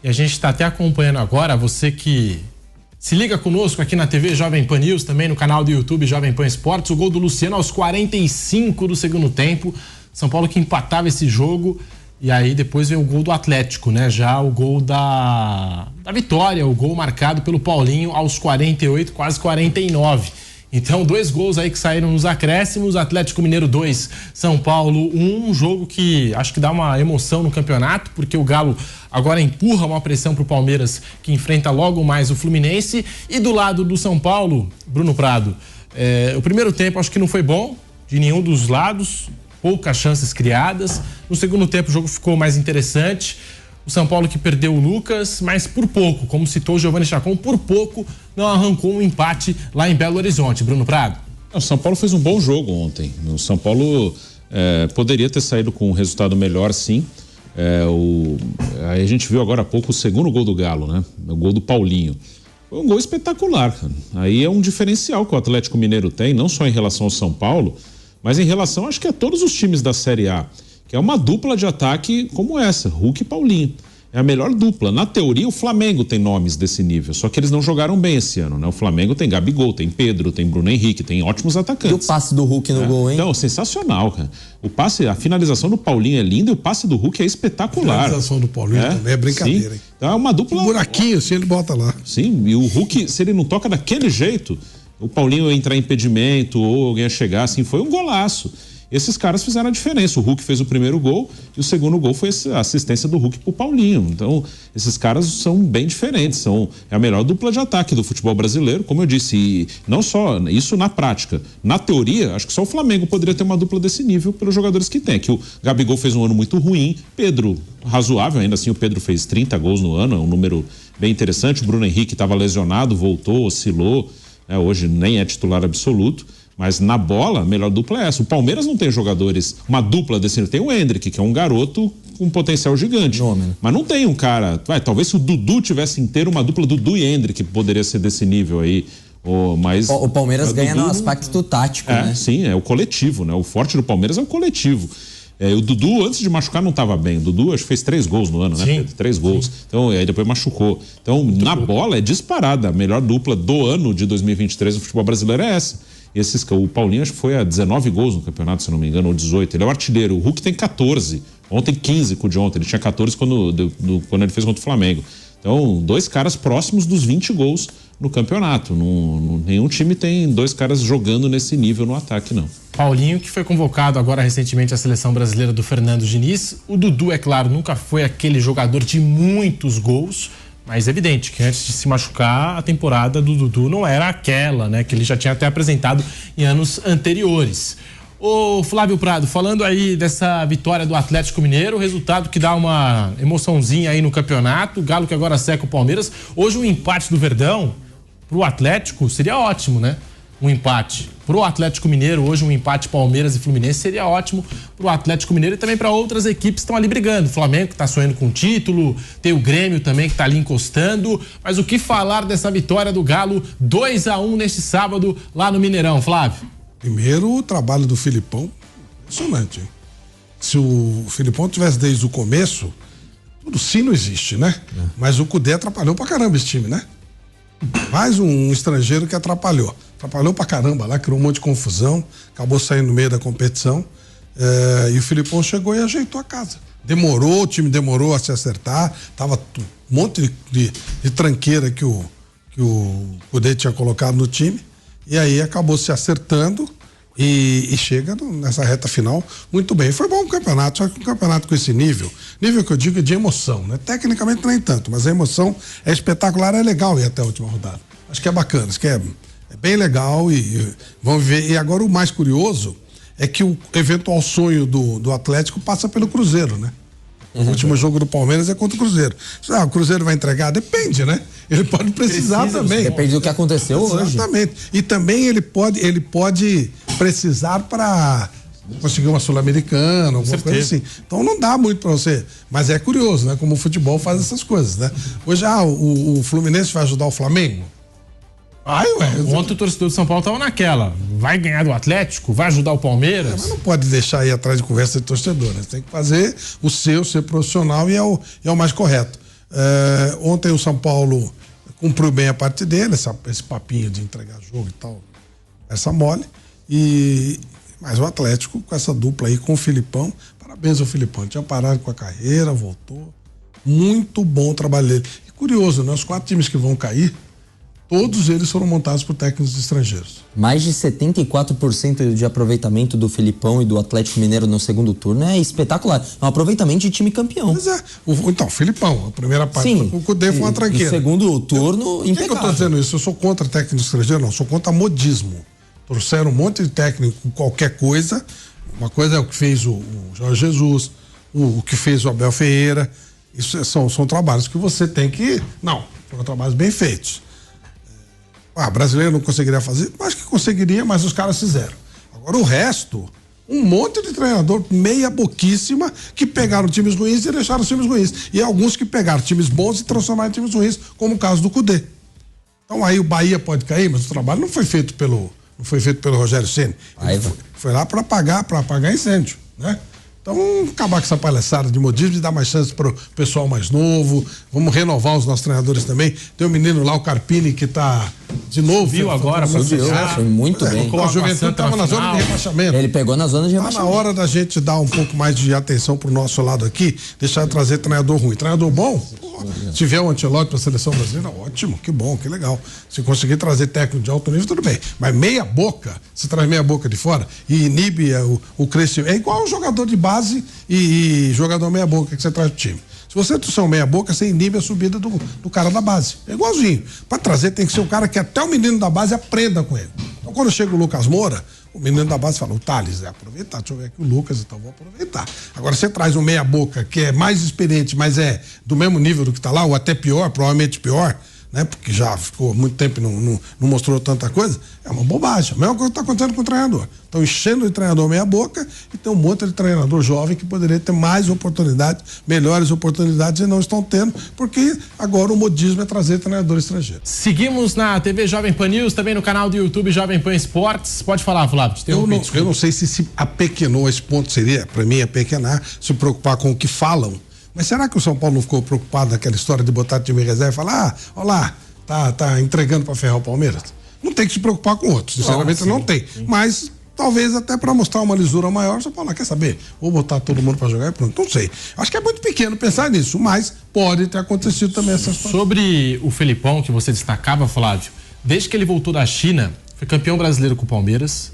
E a gente está até acompanhando agora, você que se liga conosco aqui na TV Jovem Pan News, também no canal do YouTube Jovem Pan Esportes, o gol do Luciano aos 45 do segundo tempo. São Paulo que empatava esse jogo e aí depois vem o gol do Atlético, né? Já o gol da vitória, o gol marcado pelo Paulinho aos 48, quase 49. Então, 2 gols aí que saíram nos acréscimos, Atlético Mineiro 2, São Paulo 1, um jogo que acho que dá uma emoção no campeonato, porque o Galo agora empurra uma pressão pro Palmeiras, que enfrenta logo mais o Fluminense. E do lado do São Paulo, Bruno Prado, o primeiro tempo acho que não foi bom, de nenhum dos lados, poucas chances criadas. No segundo tempo o jogo ficou mais interessante. O São Paulo que perdeu o Lucas, mas por pouco, como citou o Giovanni Chacon, por pouco não arrancou um empate lá em Belo Horizonte. Bruno Prado. O São Paulo fez um bom jogo ontem. O São Paulo poderia ter saído com um resultado melhor, sim. Aí a gente viu agora há pouco o segundo gol do Galo, né? O gol do Paulinho. Foi um gol espetacular, cara. Aí é um diferencial que o Atlético Mineiro tem, não só em relação ao São Paulo, mas em relação, acho que a todos os times da Série A, que é uma dupla de ataque como essa, Hulk e Paulinho. É a melhor dupla. Na teoria, o Flamengo tem nomes desse nível, só que eles não jogaram bem esse ano, né? O Flamengo tem Gabigol, tem Pedro, tem Bruno Henrique, tem ótimos atacantes. E o passe do Hulk no gol, hein? Então, sensacional, cara. O passe, a finalização do Paulinho é linda e o passe do Hulk é espetacular. A finalização do Paulinho também é brincadeira, hein? Então é uma dupla... Um buraquinho, assim, ele bota lá. Sim, e o Hulk, se ele não toca daquele jeito, o Paulinho ia entrar em impedimento ou alguém ia chegar, assim, foi um golaço. Esses caras fizeram a diferença. O Hulk fez o primeiro gol e o segundo gol foi a assistência do Hulk pro Paulinho. Então, esses caras são bem diferentes. É a melhor dupla de ataque do futebol brasileiro, como eu disse. E não só isso na prática. Na teoria, acho que só o Flamengo poderia ter uma dupla desse nível pelos jogadores que tem. Que o Gabigol fez um ano muito ruim, Pedro razoável, ainda assim o Pedro fez 30 gols no ano, é um número bem interessante. O Bruno Henrique estava lesionado, voltou, oscilou, hoje nem é titular absoluto. Mas na bola, a melhor dupla é essa. O Palmeiras não tem jogadores, uma dupla desse nível. Tem o Endrick, que é um garoto com um potencial gigante. Mas não tem um cara... talvez se o Dudu tivesse inteiro, uma dupla Dudu e Endrick poderia ser desse nível aí. Mas o Palmeiras ganha no aspecto tático, né? Sim, é o coletivo, né? O forte do Palmeiras é o coletivo. O Dudu, antes de machucar, não estava bem. O Dudu, acho que fez 3 gols no ano, né? Sim, 3 gols. Sim. Então, aí depois machucou. Então, na bola, é disparada. A melhor dupla do ano de 2023 no futebol brasileiro é essa. O Paulinho acho que foi a 19 gols no campeonato, se não me engano, ou 18. Ele é o artilheiro. O Hulk tem 14. Ontem 15 com o de ontem. Ele tinha 14 quando ele fez contra o Flamengo. Então, 2 caras próximos dos 20 gols no campeonato. Nenhum time tem 2 caras jogando nesse nível no ataque, não. Paulinho, que foi convocado agora recentemente à seleção brasileira do Fernando Diniz. O Dudu, é claro, nunca foi aquele jogador de muitos gols, mas é evidente que antes de se machucar, a temporada do Dudu não era aquela, né? Que ele já tinha até apresentado em anos anteriores. Ô Flávio Prado, falando aí dessa vitória do Atlético Mineiro, o resultado que dá uma emoçãozinha aí no campeonato, o Galo que agora seca o Palmeiras. Hoje um empate do Verdão pro Atlético seria ótimo, né? Um empate pro Atlético Mineiro, hoje um empate Palmeiras e Fluminense seria ótimo pro Atlético Mineiro e também para outras equipes que estão ali brigando. O Flamengo que tá sonhando com o título, tem o Grêmio também que tá ali encostando. Mas o que falar dessa vitória do Galo 2-1 neste sábado lá no Mineirão, Flávio? Primeiro, o trabalho do Filipão, impressionante, hein? Se o Filipão tivesse desde o começo, tudo sim não existe, né? Mas o Cudê atrapalhou pra caramba esse time, né? Mais um estrangeiro que atrapalhou pra caramba lá, criou um monte de confusão, acabou saindo no meio da competição, e o Filipão chegou e ajeitou a casa. O time demorou a se acertar, tava um monte de tranqueira que o Cudê tinha colocado no time, e aí acabou se acertando e chega nessa reta final muito bem. Foi bom o campeonato, só que um campeonato com esse nível que eu digo é de emoção, né? Tecnicamente nem tanto, mas a emoção é espetacular, é legal ir até a última rodada. Acho que é bacana, acho que é bem legal e vamos ver. E agora o mais curioso é que o eventual sonho do Atlético passa pelo Cruzeiro, né? O último jogo do Palmeiras é contra o Cruzeiro. O Cruzeiro vai entregar? Depende, né? Ele pode precisar também. Depende do que aconteceu hoje. Exatamente. E também ele pode precisar para conseguir uma Sul-Americana, alguma coisa assim. Então não dá muito para você. Mas é curioso, né? Como o futebol faz essas coisas, né? Hoje, o Fluminense vai ajudar o Flamengo? Ontem o torcedor de São Paulo estava naquela. Vai ganhar do Atlético? Vai ajudar o Palmeiras? Mas não pode deixar aí atrás de conversa de torcedor, né? Você tem que fazer o seu, ser profissional e é o mais correto. Ontem o São Paulo cumpriu bem a parte dele, esse papinho de entregar jogo e tal, essa mole. Mas o Atlético, com essa dupla aí, com o Filipão, parabéns ao Filipão, tinha parado com a carreira, voltou. Muito bom o trabalho dele. E curioso, né? Os 4 times que vão cair, todos eles foram montados por técnicos estrangeiros. Mais de 74% de aproveitamento do Filipão e do Atlético Mineiro no segundo turno é espetacular. É um aproveitamento de time campeão. Pois é. Então, Filipão, a primeira parte, o Cudê foi uma tranqueira. No segundo turno, impecável. Por que eu tô dizendo isso? Eu sou contra técnico estrangeiro? Não, sou contra modismo. Trouxeram um monte de técnico com qualquer coisa. Uma coisa é o que fez o Jorge Jesus, o que fez o Abel Ferreira. Isso são trabalhos que você tem que... Não, foram trabalhos bem feitos. Brasileiro não conseguiria fazer? Acho que conseguiria, mas os caras fizeram. Agora o resto, um monte de treinador meia boquíssima que pegaram times ruins e deixaram os times ruins. E alguns que pegaram times bons e transformaram em times ruins, como o caso do Cudê. Então aí o Bahia pode cair, mas o trabalho não foi feito pelo Rogério Ceni. Foi lá para apagar incêndio, né? Então, acabar com essa palhaçada de modismo e dar mais chance pro pessoal mais novo. Vamos renovar os nossos treinadores também. Tem um menino lá, o Carpini, que tá de novo. Viu agora, foi muito bem. O Juventude tava na zona de rebaixamento. Ele pegou na zona de rebaixamento. Tá na hora da gente dar um pouco mais de atenção pro nosso lado aqui, deixar de trazer treinador ruim. Treinador bom, se tiver o Ancelotti pra seleção brasileira, ótimo, que bom, que legal. Se conseguir trazer técnico de alto nível, tudo bem. Mas meia boca, se traz meia boca de fora e inibe o crescimento. É igual um jogador de base e jogador meia boca que você traz do time. Se você trouxer um meia boca, você inibe a subida do cara da base. É igualzinho. Para trazer tem que ser um cara que até o menino da base aprenda com ele. Então quando chega o Lucas Moura, o menino da base fala, o Thales, aproveitar, deixa eu ver aqui o Lucas, então vou aproveitar. Agora você traz um meia boca que é mais experiente, mas é do mesmo nível do que tá lá, ou até pior, provavelmente pior, né? Porque já ficou muito tempo e não mostrou tanta coisa, é uma bobagem. A mesma coisa que está acontecendo com o treinador. Estão enchendo de treinador meia boca e tem um monte de treinador jovem que poderia ter mais oportunidades, melhores oportunidades e não estão tendo, porque agora o modismo é trazer treinador estrangeiro. Seguimos na TV Jovem Pan News, também no canal do YouTube Jovem Pan Esportes. Pode falar, Flávio. Eu não sei se apequenou, esse ponto seria, para mim, apequenar, se preocupar com o que falam. Mas será que o São Paulo não ficou preocupado naquela história de botar time em reserva e falar, olha lá, tá entregando para ferrar o Palmeiras? Não tem que se preocupar com outros, sinceramente não tem. Sim. Mas talvez até para mostrar uma lisura maior, o São Paulo quer saber, vou botar todo mundo para jogar e pronto, não sei. Acho que é muito pequeno pensar nisso, mas pode ter acontecido também essa situação. Sobre o Felipão, que você destacava, Flávio, desde que ele voltou da China, foi campeão brasileiro com o Palmeiras.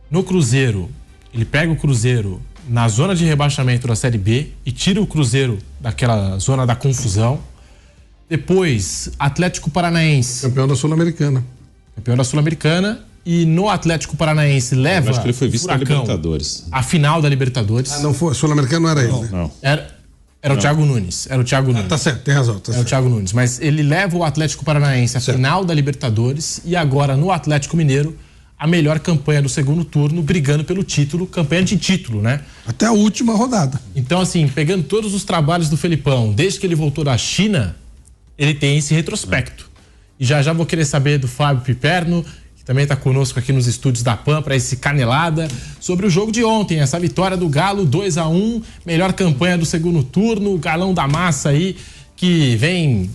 No Cruzeiro, ele pega o Cruzeiro na zona de rebaixamento da Série B e tira o Cruzeiro daquela zona da confusão. Depois, Atlético Paranaense. Campeão da Sul-Americana. Campeão da Sul-Americana. E no Atlético Paranaense leva. Acho que ele foi vice da Libertadores. A final da Libertadores. Não foi. Sul-Americano não era ele, né? Não. Era o Thiago Nunes. Era o Thiago Nunes. Tá certo, tem razão. Era o Thiago Nunes. Mas ele leva o Atlético Paranaense à final da Libertadores e agora no Atlético Mineiro a melhor campanha do segundo turno, brigando pelo título, campanha de título, né? Até a última rodada. Então, assim, pegando todos os trabalhos do Felipão, desde que ele voltou da China, ele tem esse retrospecto. E já vou querer saber do Fábio Piperno, que também está conosco aqui nos estúdios da PAN, para esse canelada, sobre o jogo de ontem, essa vitória do Galo, 2-1, melhor campanha do segundo turno, o Galão da Massa aí, que vem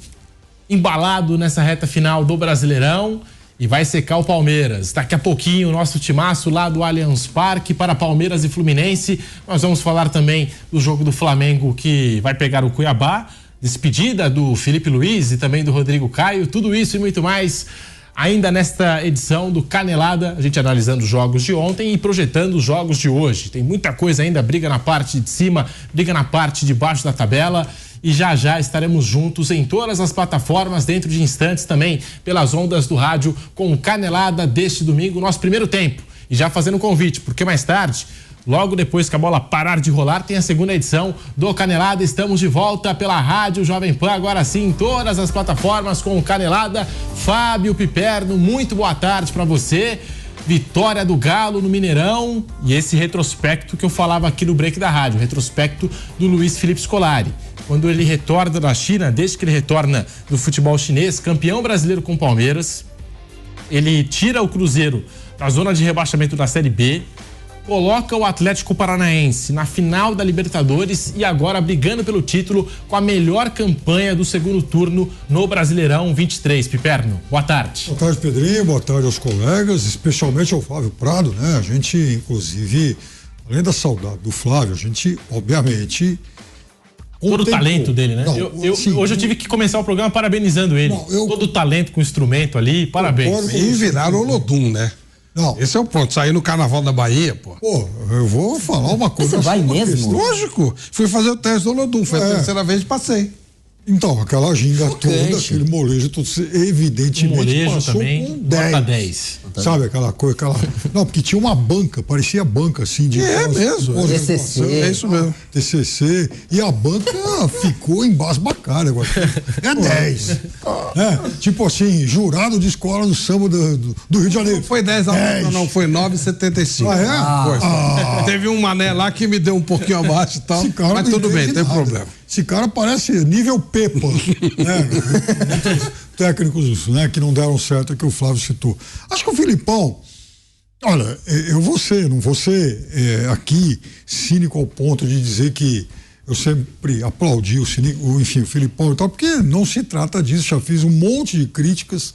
embalado nessa reta final do Brasileirão. E vai secar o Palmeiras. Daqui a pouquinho o nosso timaço lá do Allianz Parque para Palmeiras e Fluminense. Nós vamos falar também do jogo do Flamengo que vai pegar o Cuiabá. Despedida do Felipe Luiz e também do Rodrigo Caio. Tudo isso e muito mais ainda nesta edição do Canelada. A gente analisando os jogos de ontem e projetando os jogos de hoje. Tem muita coisa ainda, briga na parte de cima, briga na parte de baixo da tabela. E já estaremos juntos em todas as plataformas, dentro de instantes também, pelas ondas do rádio, com o Canelada deste domingo, nosso primeiro tempo. E já fazendo um convite, porque mais tarde, logo depois que a bola parar de rolar, tem a segunda edição do Canelada. Estamos de volta pela Rádio Jovem Pan, agora sim, em todas as plataformas com o Canelada. Fábio Piperno, muito boa tarde para você. Vitória do Galo no Mineirão e esse retrospecto que eu falava aqui no break da rádio, retrospecto do Luiz Felipe Scolari. Quando ele retorna da China, desde que ele retorna do futebol chinês, campeão brasileiro com o Palmeiras, ele tira o Cruzeiro da zona de rebaixamento da Série B, coloca o Atlético Paranaense na final da Libertadores e agora brigando pelo título com a melhor campanha do segundo turno no Brasileirão 23. Piperno, boa tarde. Boa tarde, Pedrinho, boa tarde aos colegas, especialmente ao Flávio Prado, né? A gente, inclusive, além da saudade do Flávio, a gente, obviamente... Todo o talento dele, né? Sim, hoje eu tive que começar o programa parabenizando ele. Todo o talento com o instrumento ali, parabéns. E viraram Olodum, né? Não. Esse é o ponto. Sair no Carnaval da Bahia, pô. Pô, eu vou falar uma coisa. Você vai mesmo? Lógico. Fui fazer o teste do Olodum. Foi a terceira vez que passei. Então, aquela ginga toda, aquele molejo, todo, evidentemente passou também, com 10. Sabe aquela coisa, Não, porque tinha uma banca, parecia banca assim de... mesmo. TCC. É isso mesmo. TCC. E a banca ficou embasbacada agora. É 10. Tipo assim, jurado de escola do samba do Rio de Janeiro. Não foi 10 alunos, não, foi 9,75. Ah, é? Teve um mané lá que me deu um pouquinho abaixo e tal, mas tudo bem, não tem problema. Esse cara parece nível Pepa, né? Muitos técnicos, né, que não deram certo, que o Flávio citou. Acho que o Filipão, olha, não vou ser aqui cínico ao ponto de dizer que eu sempre aplaudi o Filipão e tal, porque não se trata disso, já fiz um monte de críticas,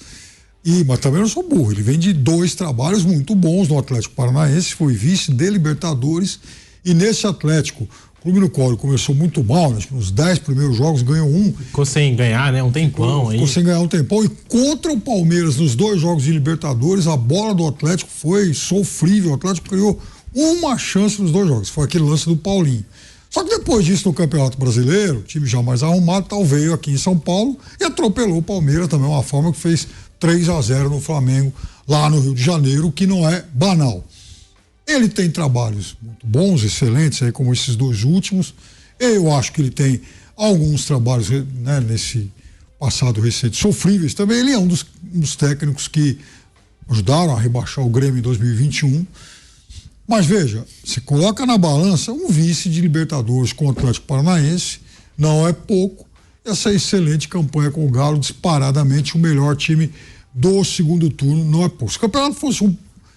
mas também não sou burro. Ele vem de 2 trabalhos muito bons no Atlético Paranaense, foi vice de Libertadores, e nesse Atlético, Clube no qual ele começou muito mal, né? Nos 10 primeiros jogos ganhou 1. Ficou sem ganhar, né? Um tempão aí. Ficou sem ganhar um tempão. E contra o Palmeiras, nos 2 jogos de Libertadores, a bola do Atlético foi sofrível. O Atlético criou uma chance nos 2 jogos. Foi aquele lance do Paulinho. Só que depois disso, no Campeonato Brasileiro, o time já mais arrumado, veio aqui em São Paulo e atropelou o Palmeiras também, uma forma que fez 3-0 no Flamengo, lá no Rio de Janeiro, que não é banal. Ele tem trabalhos muito bons, excelentes, aí, como esses 2 últimos. Eu acho que ele tem alguns trabalhos, né, nesse passado recente sofríveis também. Ele é um dos técnicos que ajudaram a rebaixar o Grêmio em 2021. Mas veja, se coloca na balança um vice de Libertadores com o Atlético Paranaense, não é pouco. Essa excelente campanha com o Galo, disparadamente o melhor time do segundo turno, não é pouco. Se o campeonato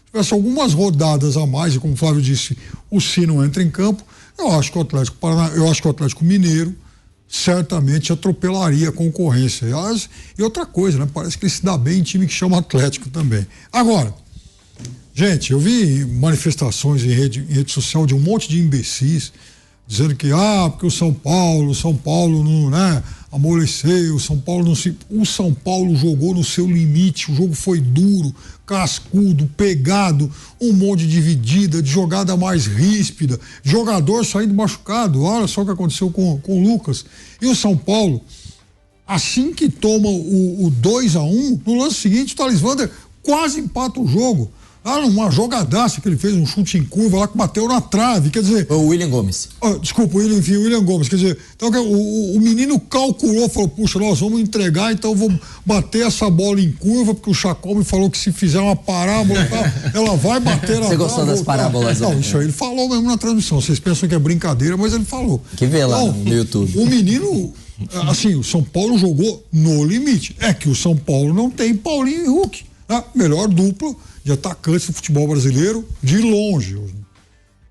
tivesse algumas rodadas a mais, e como o Flávio disse, o Sino entra em campo, eu acho que o Atlético Mineiro certamente atropelaria a concorrência. E outra coisa, né? Parece que ele se dá bem em time que chama Atlético também. Agora, gente, eu vi manifestações em rede social de um monte de imbecis dizendo que, porque o São Paulo não, né, amoleceu, o São Paulo jogou no seu limite, o jogo foi duro, cascudo, pegado, um monte de dividida, de jogada mais ríspida, jogador saindo machucado, olha só o que aconteceu com o Lucas. E o São Paulo, assim que toma o 2-1, no lance seguinte o Thales Vander quase empata o jogo. Uma jogadaça que ele fez, um chute em curva lá que bateu na trave, quer dizer... O William Gomes. Desculpa, o William Gomes, quer dizer, então o menino calculou, falou, puxa, nós vamos entregar, então eu vou bater essa bola em curva, porque o Chacol me falou que se fizer uma parábola, ela vai bater na trave. Você gostou das parábolas? Não, isso aí ele falou mesmo na transmissão, vocês pensam que é brincadeira, mas ele falou. Que vê lá no YouTube. O menino, assim, o São Paulo jogou no limite. É que o São Paulo não tem Paulinho e Hulk, né? Melhor dupla de atacantes do futebol brasileiro de longe.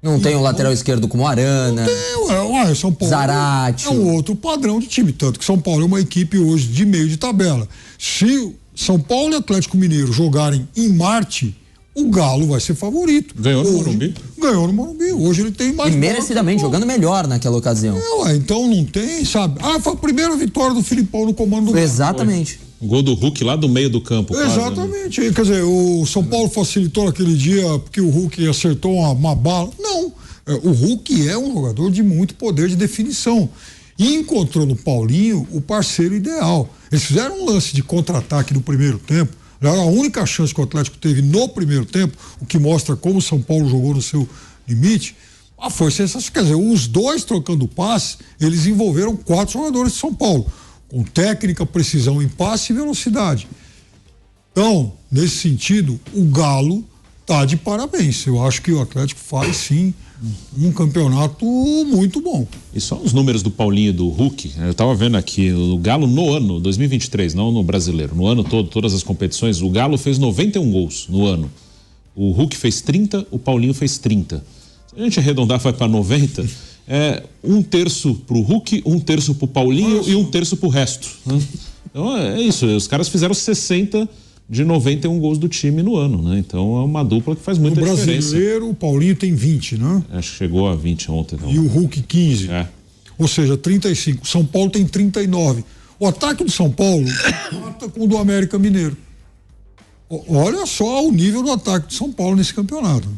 Não tem um lateral esquerdo como Arana. Não tem, São Paulo Zarate. É um outro padrão de time, tanto que São Paulo é uma equipe hoje de meio de tabela. Se São Paulo e Atlético Mineiro jogarem em Marte, o Galo vai ser favorito. Ganhou no Morumbi? Ganhou no Morumbi. Hoje ele tem mais... E merecidamente, jogando melhor naquela ocasião. Então não tem, sabe? Foi a primeira vitória do Filipão no comando do Galo. Exatamente. O gol do Hulk lá do meio do campo. Exatamente. Quase, né? Quer dizer, o São Paulo facilitou naquele dia porque o Hulk acertou uma bala. Não. O Hulk é um jogador de muito poder de definição. E encontrou no Paulinho o parceiro ideal. Eles fizeram um lance de contra-ataque no primeiro tempo. Era a única chance que o Atlético teve no primeiro tempo, o que mostra como o São Paulo jogou no seu limite. Foi sensacional. Quer dizer, os 2 trocando passe, eles envolveram 4 jogadores de São Paulo, com técnica, precisão em passe e velocidade. Então, nesse sentido, o Galo tá de parabéns. Eu acho que o Atlético faz, sim, um campeonato muito bom. E só os números do Paulinho e do Hulk, eu estava vendo aqui, o Galo no ano 2023, não no brasileiro, no ano todo, todas as competições, o Galo fez 91 gols no ano. O Hulk fez 30, o Paulinho fez 30. a gente arredondar, vai para 90, um terço pro Hulk, um terço pro Paulinho e um terço pro resto. Né? Então é isso, os caras fizeram 60 de 91 gols do time no ano, né? Então é uma dupla que faz muita diferença. O brasileiro, o Paulinho tem 20, né? Acho que chegou a 20 ontem. Então. E o Hulk 15. Ou seja, 35. São Paulo tem 39. O ataque do São Paulo mata com o do América Mineiro. Olha só o nível do ataque do São Paulo nesse campeonato.